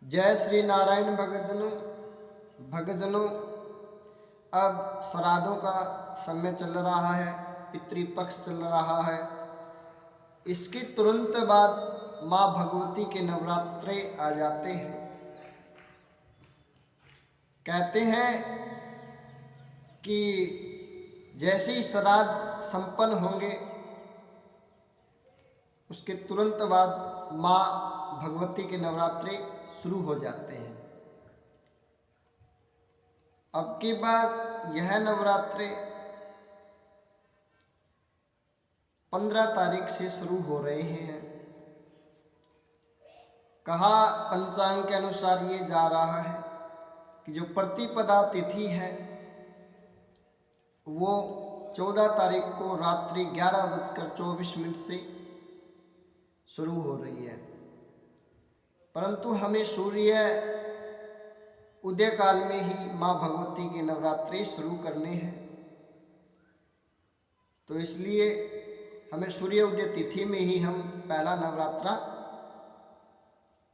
जय श्री नारायण भक्तजनों। अब श्राद्धों का समय चल रहा है, पितृपक्ष चल रहा है। इसके तुरंत बाद माँ भगवती के नवरात्रे आ जाते हैं। कहते हैं कि जैसे ही श्राद्ध संपन्न होंगे उसके तुरंत बाद माँ भगवती के नवरात्रे शुरू हो जाते हैं। अब की बार यह नवरात्रे 15 तारीख से शुरू हो रहे हैं। कहा पंचांग के अनुसार ये जा रहा है कि जो प्रतिपदा तिथि है वो 14 तारीख को रात्रि 11:24 से शुरू हो रही है, परंतु हमें सूर्य उदय काल में ही माँ भगवती के नवरात्रे शुरू करने हैं। तो इसलिए हमें सूर्य उदय तिथि में ही हम पहला नवरात्रा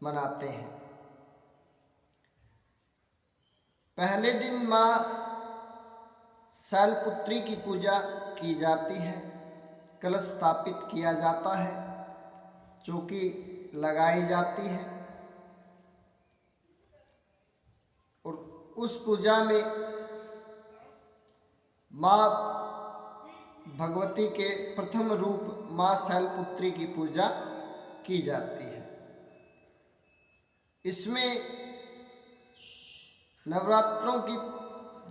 मनाते हैं। पहले दिन माँ शैलपुत्री की पूजा की जाती है, कलश स्थापित किया जाता है, चौकी लगाई जाती है और उस पूजा में माँ भगवती के प्रथम रूप माँ शैलपुत्री की पूजा की जाती है। इसमें नवरात्रों की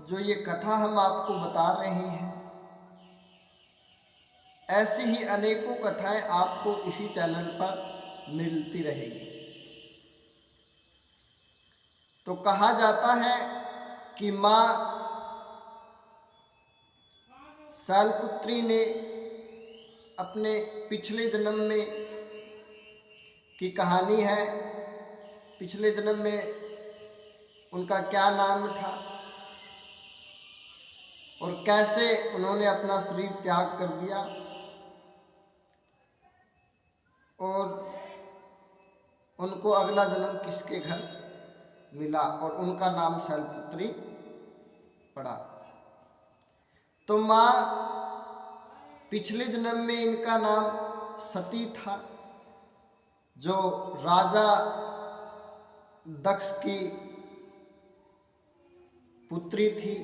जो ये कथा हम आपको बता रहे हैं, ऐसी ही अनेकों कथाएं आपको इसी चैनल पर मिलती रहेगी। तो कहा जाता है कि माँ शैलपुत्री ने अपने पिछले जन्म में की कहानी है, पिछले जन्म में उनका क्या नाम था और कैसे उन्होंने अपना शरीर त्याग कर दिया और उनको अगला जन्म किसके घर मिला और उनका नाम शैलपुत्री पड़ा। तो माँ पिछले जन्म में इनका नाम सती था, जो राजा दक्ष की पुत्री थी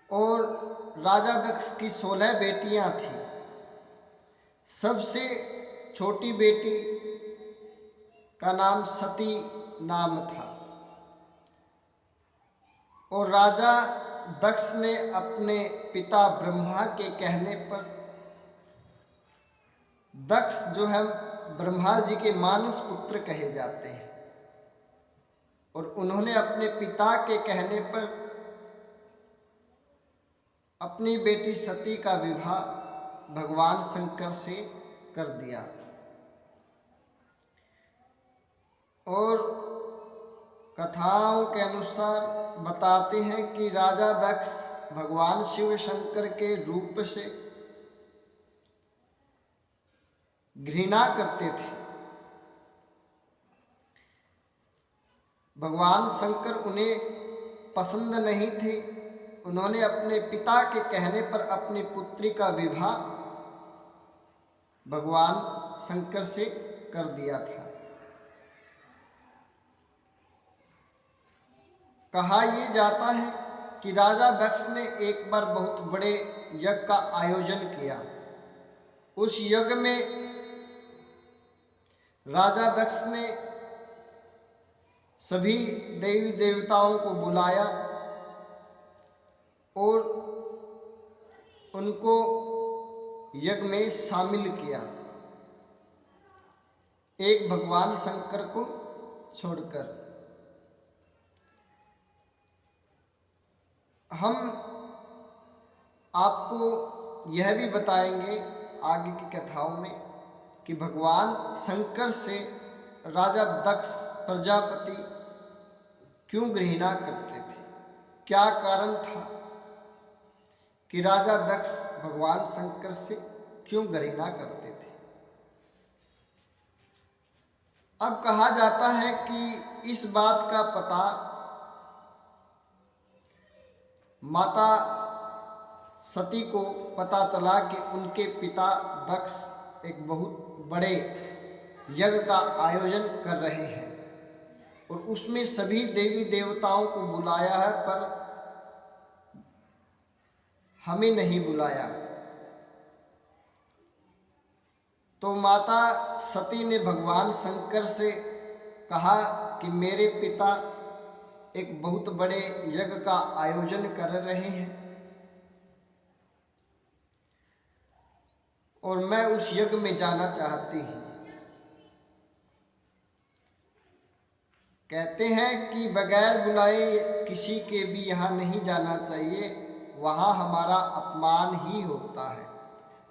और राजा दक्ष की 16 बेटियां थीं। सबसे छोटी बेटी का नाम सती नाम था और राजा दक्ष ने अपने पिता ब्रह्मा के कहने पर, दक्ष जो है ब्रह्मा जी के मानस पुत्र कहे जाते हैं, और उन्होंने अपने पिता के कहने पर अपनी बेटी सती का विवाह भगवान शंकर से कर दिया। और कथाओं के अनुसार बताते हैं कि राजा दक्ष भगवान शिव शंकर के रूप से घृणा करते थे। भगवान शंकर उन्हें पसंद नहीं थे। उन्होंने अपने पिता के कहने पर अपनी पुत्री का विवाह भगवान शंकर से कर दिया था। कहा यह जाता है कि राजा दक्ष ने एक बार बहुत बड़े यज्ञ का आयोजन किया। उस यज्ञ में राजा दक्ष ने सभी देवी देवताओं को बुलाया और उनको यज्ञ में शामिल किया, एक भगवान शंकर को छोड़कर। हम आपको यह भी बताएंगे आगे की कथाओं में कि भगवान शंकर से राजा दक्ष प्रजापति क्यों घृणा करते थे, क्या कारण था कि राजा दक्ष भगवान शंकर से क्यों घृणा करते थे। अब कहा जाता है कि इस बात का पता माता सती को पता चला कि उनके पिता दक्ष एक बहुत बड़े यज्ञ का आयोजन कर रहे हैं और उसमें सभी देवी देवताओं को बुलाया है, पर हमें नहीं बुलाया। तो माता सती ने भगवान शंकर से कहा कि मेरे पिता एक बहुत बड़े यज्ञ का आयोजन कर रहे हैं और मैं उस यज्ञ में जाना चाहती हूँ। कहते हैं कि बगैर बुलाए किसी के भी यहाँ नहीं जाना चाहिए, वहाँ हमारा अपमान ही होता है,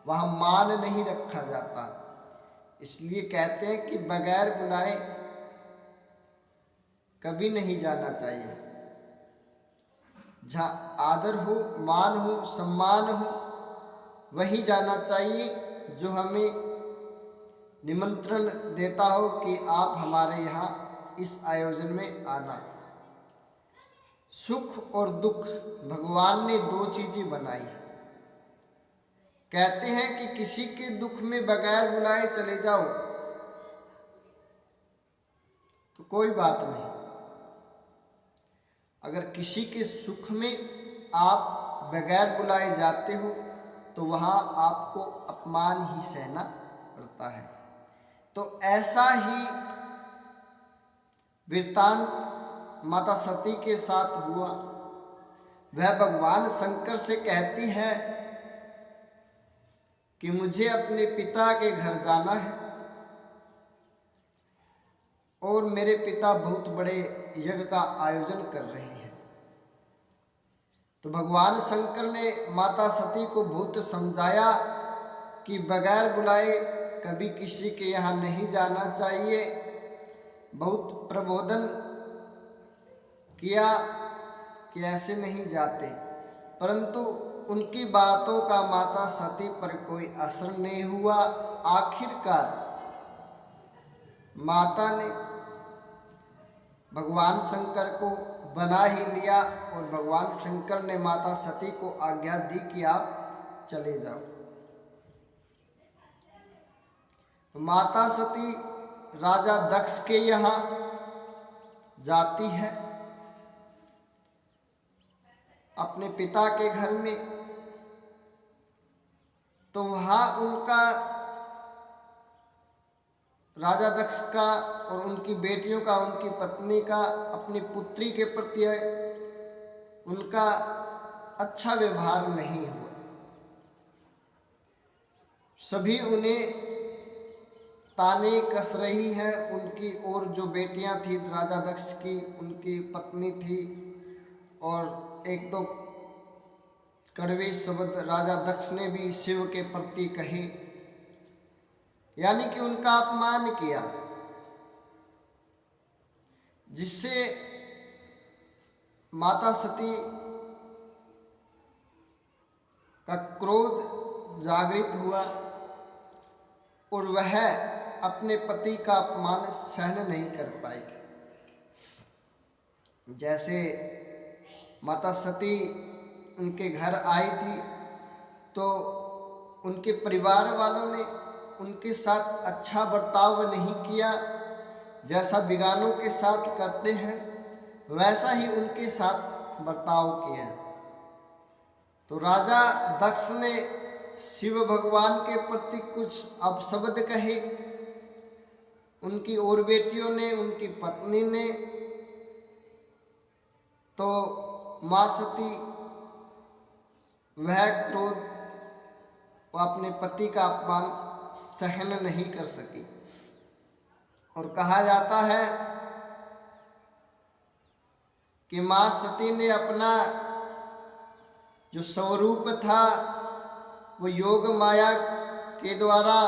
वहाँ मान नहीं रखा जाता। इसलिए कहते हैं कि बगैर बुलाए कभी नहीं जाना चाहिए। जहाँ आदर हो, मान हो, सम्मान हो, वही जाना चाहिए जो हमें निमंत्रण देता हो कि आप हमारे यहाँ इस आयोजन में आना। सुख और दुख भगवान ने दो चीजें बनाई। कहते हैं कि किसी के दुख में बगैर बुलाए चले जाओ तो कोई बात नहीं, अगर किसी के सुख में आप बगैर बुलाए जाते हो तो वहाँ आपको अपमान ही सहना पड़ता है। तो ऐसा ही वृत्तांत माता सती के साथ हुआ। वह भगवान शंकर से कहती है कि मुझे अपने पिता के घर जाना है और मेरे पिता बहुत बड़े यज्ञ का आयोजन कर रहे हैं। तो भगवान शंकर ने माता सती को बहुत समझाया कि बगैर बुलाए कभी किसी के यहाँ नहीं जाना चाहिए। बहुत प्रबोधन किया कि ऐसे नहीं जाते, परंतु उनकी बातों का माता सती पर कोई असर नहीं हुआ। आखिरकार माता ने भगवान शंकर को बना ही लिया और भगवान शंकर ने माता सती को आज्ञा दी कि आप चले जाओ। तो माता सती राजा दक्ष के यहाँ जाती है अपने पिता के घर में। तो वहाँ उनका राजा दक्ष का और उनकी बेटियों का, उनकी पत्नी का, अपनी पुत्री के प्रति उनका अच्छा व्यवहार नहीं हुआ। सभी उन्हें ताने कस रही हैं। उनकी और जो बेटियां थी राजा दक्ष की, उनकी पत्नी थी, और एक दो कड़वे शब्द राजा दक्ष ने भी शिव के प्रति कहे, यानी कि उनका अपमान किया, जिससे माता सती का क्रोध जागृत हुआ और वह अपने पति का अपमान सहन नहीं कर पाई। जैसे माता सती उनके घर आई थी तो उनके परिवार वालों ने उनके साथ अच्छा बर्ताव नहीं किया, जैसा बिगानों के साथ करते हैं वैसा ही उनके साथ बर्ताव किया। तो राजा दक्ष ने शिव भगवान के प्रति कुछ अपशब्द कहे। उनकी और बेटियों ने, उनकी पत्नी ने, तो मां सती वह क्रोध वो अपने पति का अपमान सहन नहीं कर सकी। और कहा जाता है कि मां सती ने अपना जो स्वरूप था वो योग माया के द्वारा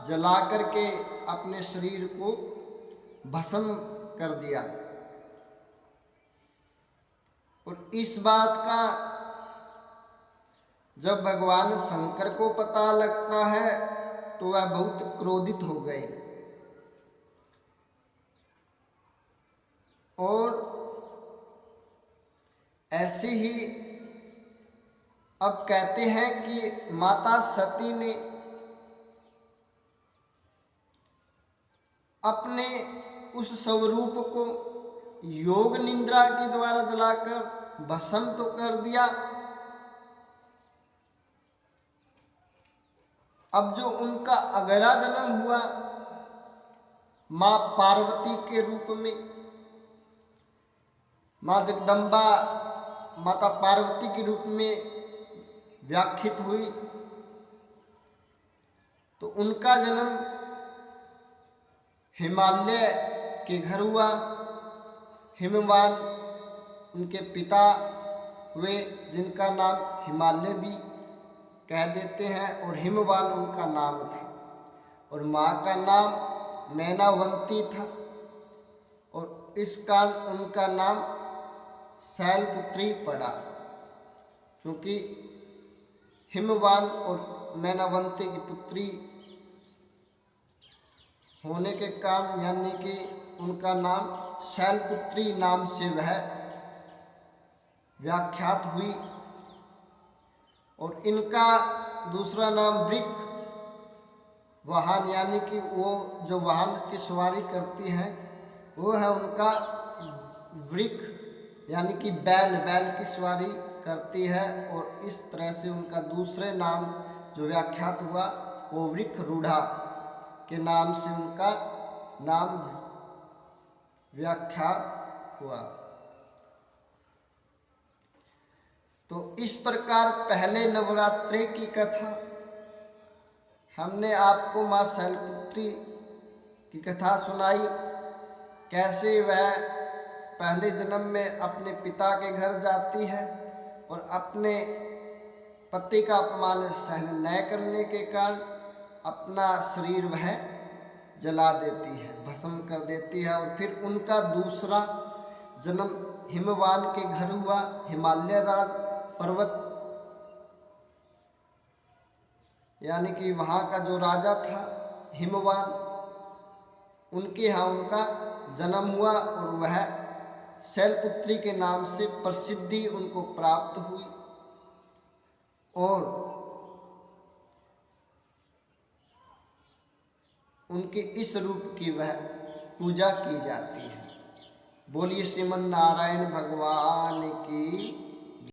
जला करके अपने शरीर को भस्म कर दिया। और इस बात का जब भगवान शंकर को पता लगता है तो वह बहुत क्रोधित हो गए और ऐसे ही अब कहते हैं कि माता सती ने अपने उस स्वरूप को योग निद्रा के द्वारा जलाकर भस्म तो कर दिया, अब जो उनका अगला जन्म हुआ माँ पार्वती के रूप में, माँ जगदम्बा माता पार्वती के रूप में व्याख्यात हुई, तो उनका जन्म हिमालय के घर हुआ। हिमवान उनके पिता हुए, जिनका नाम हिमालय भी कह देते हैं, और हिमवान उनका नाम था। और माँ का नाम मैनावंती था, और इस कारण उनका नाम शैलपुत्री पड़ा, क्योंकि हिमवान और मैनावंती की पुत्री होने के कारण, यानी कि उनका नाम शैलपुत्री नाम से वह व्याख्यात हुई। और इनका दूसरा नाम वृक वाहन, यानी कि वो जो वाहन की सवारी करती हैं वो है उनका वृक, यानी कि बैल की सवारी करती है। और इस तरह से उनका दूसरे नाम जो व्याख्यात हुआ वो वृक रूढ़ा के नाम से उनका नाम व्याख्यात हुआ। तो इस प्रकार पहले नवरात्रि की कथा हमने आपको माँ शैलपुत्री की कथा सुनाई, कैसे वह पहले जन्म में अपने पिता के घर जाती है और अपने पति का अपमान सहन न करने के कारण अपना शरीर वह जला देती है, भस्म कर देती है। और फिर उनका दूसरा जन्म हिमवान के घर हुआ। हिमालय राज पर्वत, यानी कि वहाँ का जो राजा था हिमवान, उनके यहाँ उनका जन्म हुआ और वह शैलपुत्री के नाम से प्रसिद्धि उनको प्राप्त हुई। और उनके इस रूप की वह पूजा की जाती है। बोलिए श्रीमन नारायण भगवान की।